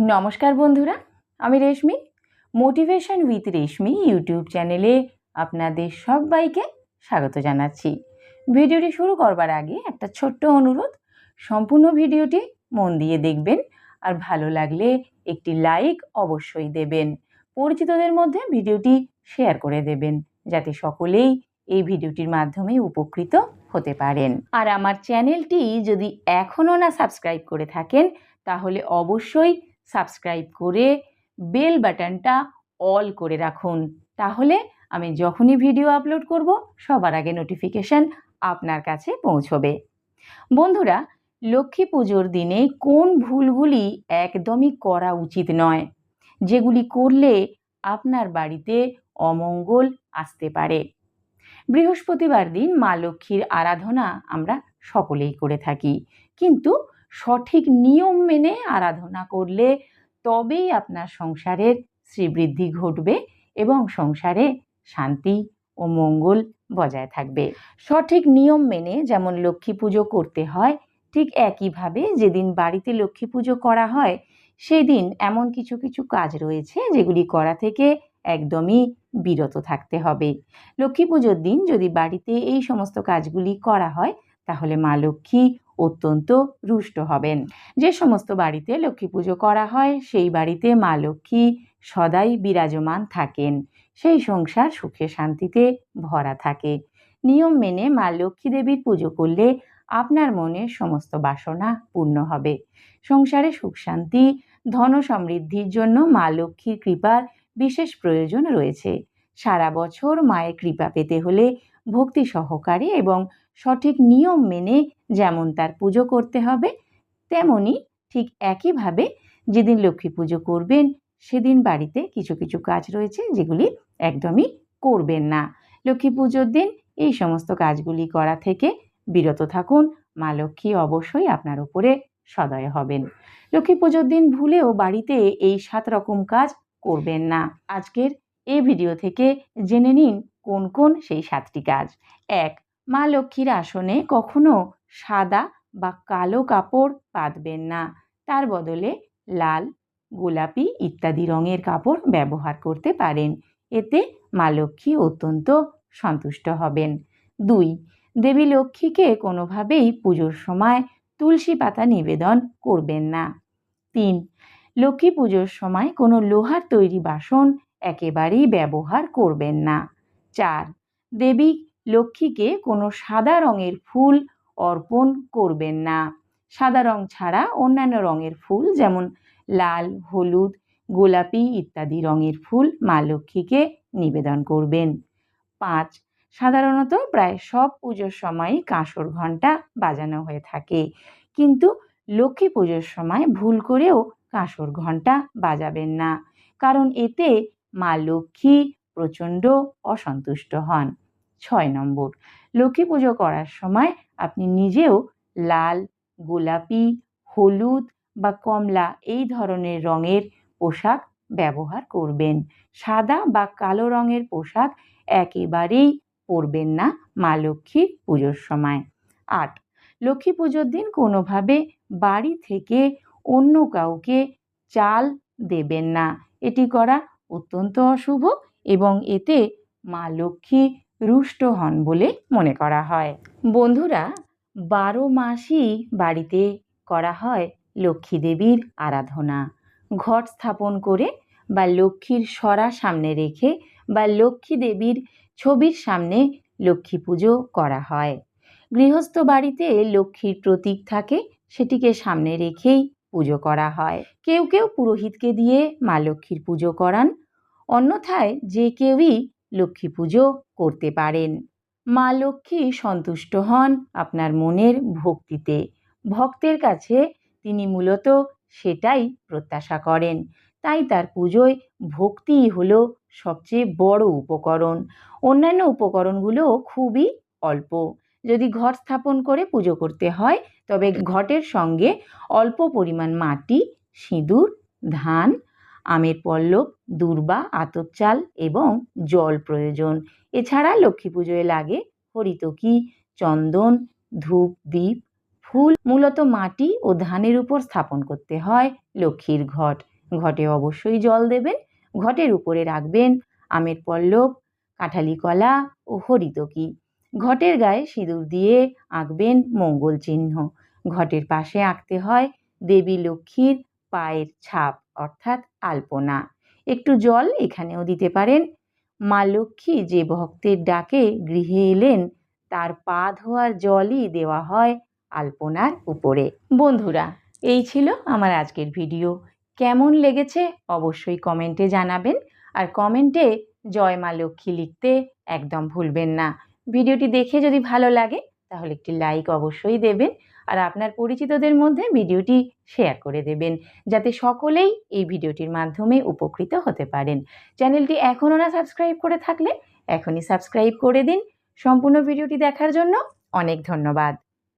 নমস্কার বন্ধুরা, আমি রেশমি। মোটিভেশন উইথ রেশমি ইউটিউব চ্যানেলে আপনাদের সবাইকে স্বাগত জানাচ্ছি। ভিডিওটি শুরু করবার আগে একটা ছোট্ট অনুরোধ, সম্পূর্ণ ভিডিওটি মন দিয়ে দেখবেন আর ভালো লাগলে একটি লাইক অবশ্যই দেবেন। পরিচিতদের মধ্যে ভিডিওটি শেয়ার করে দেবেন যাতে সকলেই এই ভিডিওটির মাধ্যমে উপকৃত হতে পারেন। আর আমার চ্যানেলটি যদি এখনও না সাবস্ক্রাইব করে থাকেন তাহলে অবশ্যই সাবস্ক্রাইব করে বেল বাটনটা অল করে রাখুন, তাহলে আমি যখনই ভিডিও আপলোড করব সবার আগে নোটিফিকেশন আপনার কাছে পৌঁছবে। বন্ধুরা, লক্ষ্মী পুজোর দিনে কোন ভুলগুলি একদমই করা উচিত নয়, যেগুলি করলে আপনার বাড়িতে অমঙ্গল আসতে পারে? বৃহস্পতিবার দিন মা লক্ষ্মীর আরাধনা আমরা সকলেই করে থাকি, কিন্তু সঠিক নিয়ম মেনে আরাধনা করলে তবেই আপনার সংসারের শ্রীবৃদ্ধি ঘটবে এবং সংসারে শান্তি ও মঙ্গল বজায় থাকবে। সঠিক নিয়ম মেনে যেমন লক্ষ্মী পুজো করতে হয়, ঠিক একইভাবে যেদিন বাড়িতে লক্ষ্মী পুজো করা হয় সেই দিন এমন কিছু কিছু কাজ রয়েছে যেগুলি করা থেকে একদমই বিরত থাকতে হবে। লক্ষ্মী পুজোর দিন যদি বাড়িতে এই সমস্ত কাজগুলি করা হয় তাহলে মা লক্ষ্মী অত্যন্ত রুষ্ট হবেন। যে সমস্ত বাড়িতে লক্ষ্মী পুজো করা হয় সেই বাড়িতে মা লক্ষ্মী সদাই বিরাজমান থাকেন, সেই সংসার সুখে শান্তিতে ভরা থাকে। নিয়ম মেনে মা লক্ষ্মী দেবীর পুজো করলে আপনার মনের সমস্ত বাসনা পূর্ণ হবে। সংসারে সুখ শান্তি ধন সমৃদ্ধির জন্য মা লক্ষ্মীর কৃপার বিশেষ প্রয়োজন রয়েছে। সারা বছর মায়ের কৃপা পেতে হলে ভক্তি সহকারে এবং সঠিক নিয়ম মেনে যেমন তার পুজো করতে হবে, তেমনি ঠিক একইভাবে যেদিন লক্ষ্মী পুজো করবেন সেদিন বাড়িতে কিছু কিছু কাজ রয়েছে যেগুলি একদমই করবেন না। লক্ষ্মী পুজোর দিন এই সমস্ত কাজগুলি করা থেকে বিরত থাকুন, মা লক্ষ্মী অবশ্যই আপনার উপরে সদয় হবেন। লক্ষ্মী পুজোর দিন ভুলেও বাড়িতে এই 7 রকম কাজ করবেন না। আজকের এই ভিডিও থেকে জেনে নিন কোন কোন সেই 7টি কাজ। 1. মা লক্ষ্মীর আসনে কখনো সাদা বা কালো কাপড় পাতবেন না, তার বদলে লাল, গোলাপি ইত্যাদি রঙের কাপড় ব্যবহার করতে পারেন। এতে মা লক্ষ্মী অত্যন্ত সন্তুষ্ট হবেন। 2. দেবী লক্ষ্মীকে কোনোভাবেই পুজোর সময় তুলসী পাতা নিবেদন করবেন না। 3. লক্ষ্মী পুজোর সময় কোনো লোহার তৈরি বাসন একেবারেই ব্যবহার করবেন না। 4. দেবী লক্ষ্মীকে কোনো সাদা রঙের ফুল অর্পণ করবেন না। সাদা রং ছাড়া অন্যান্য রঙের ফুল যেমন লাল, হলুদ, গোলাপি ইত্যাদি রঙের ফুল মা লক্ষ্মীকে নিবেদন করবেন। 5. সাধারণত প্রায় সব পুজোর সময়ই কাঁসর ঘণ্টা বাজানো হয়ে থাকে, কিন্তু লক্ষ্মী পুজোর সময় ভুল করেও কাঁসর ঘণ্টা বাজাবেন না, কারণ এতে মা লক্ষ্মী প্রচণ্ড অসন্তুষ্ট হন। 6 নম্বর, লক্ষ্মী পুজো করার সময় আপনি নিজেও লাল, গোলাপি, হলুদ বা কমলা এই ধরনের রঙের পোশাক ব্যবহার করবেন। সাদা বা কালো রঙের পোশাক একেবারেই পরবেন না মা লক্ষ্মীর পুজোর সময়। 8. লক্ষ্মী পুজোর দিন কোনোভাবে বাড়ি থেকে অন্য কাউকে চাল দেবেন না। এটি করা অত্যন্ত অশুভ এবং এতে মা লক্ষ্মী রুষ্ট হন বলে মনে করা হয়। বন্ধুরা, 12 মাসই বাড়িতে করা হয় লক্ষ্মী দেবীর আরাধনা। ঘট স্থাপন করে বা লক্ষ্মীর সরা সামনে রেখে বা লক্ষ্মী দেবীর ছবির সামনে লক্ষ্মী পুজো করা হয়। গৃহস্থ বাড়িতে লক্ষ্মীর প্রতীক থাকে, সেটিকে সামনে রেখেই পুজো করা হয়। কেউ কেউ পুরোহিতকে দিয়ে মা লক্ষ্মীর পুজো করান, অন্যথায় যে কেউই লক্ষ্মী পুজো করতে পারেন। মা লক্ষ্মী সন্তুষ্ট হন আপনার মনের ভক্তিতে। ভক্তের কাছে তিনি মূলত সেটাই প্রত্যাশা করেন, তাই তার পুজোয় ভক্তিই হলো সবচেয়ে বড় উপকরণ। অন্যান্য উপকরণগুলো খুবই অল্প। যদি ঘট স্থাপন করে পুজো করতে হয় তবে ঘটের সঙ্গে অল্প পরিমাণ মাটি, সিঁদুর, ধান, আমের পল্লব, দূর্বা, আতপ চাল এবং জল প্রয়োজন। এছাড়া লক্ষ্মী পুজোয় লাগে হরিতকি, চন্দন, ধূপ, দ্বীপ, ফুল মূলত মাটি ও ধানের উপর স্থাপন করতে হয় লক্ষ্মীর ঘট। ঘটে অবশ্যই জল দেবেন। ঘটের উপরে রাখবেন আমের পল্লব, কাঁঠালি কলা ও হরিতকি। ঘটের গায়ে সিঁদুর দিয়ে আঁকবেন মঙ্গল চিহ্ন। ঘটের পাশে আঁকতে হয় দেবী লক্ষ্মীর পায়ের ছাপ অর্থাৎ আলপনা। একটু জল এখানেও দিতে পারেন। মা লক্ষ্মী যে ভক্তের ডাকে গৃহে এলেন তার পা ধোয়ার জলই দেওয়া হয় আলপনার উপরে। বন্ধুরা, এই ছিল আমার আজকের ভিডিও। কেমন লেগেছে অবশ্যই কমেন্টে জানাবেন, আর কমেন্টে জয় মা লক্ষ্মী লিখতে একদম ভুলবেন না। ভিডিওটি দেখে যদি ভালো লাগে তাহলে একটি লাইক অবশ্যই দেবেন, আর আপনার পরিচিতদের মধ্যে ভিডিওটি শেয়ার করে দেবেন যাতে সকলেই এই ভিডিওটির মাধ্যমে উপকৃত হতে পারেন। চ্যানেলটি এখনও না সাবস্ক্রাইব করে থাকলে এখনই সাবস্ক্রাইব করে দিন। সম্পূর্ণ ভিডিওটি দেখার জন্য অনেক ধন্যবাদ।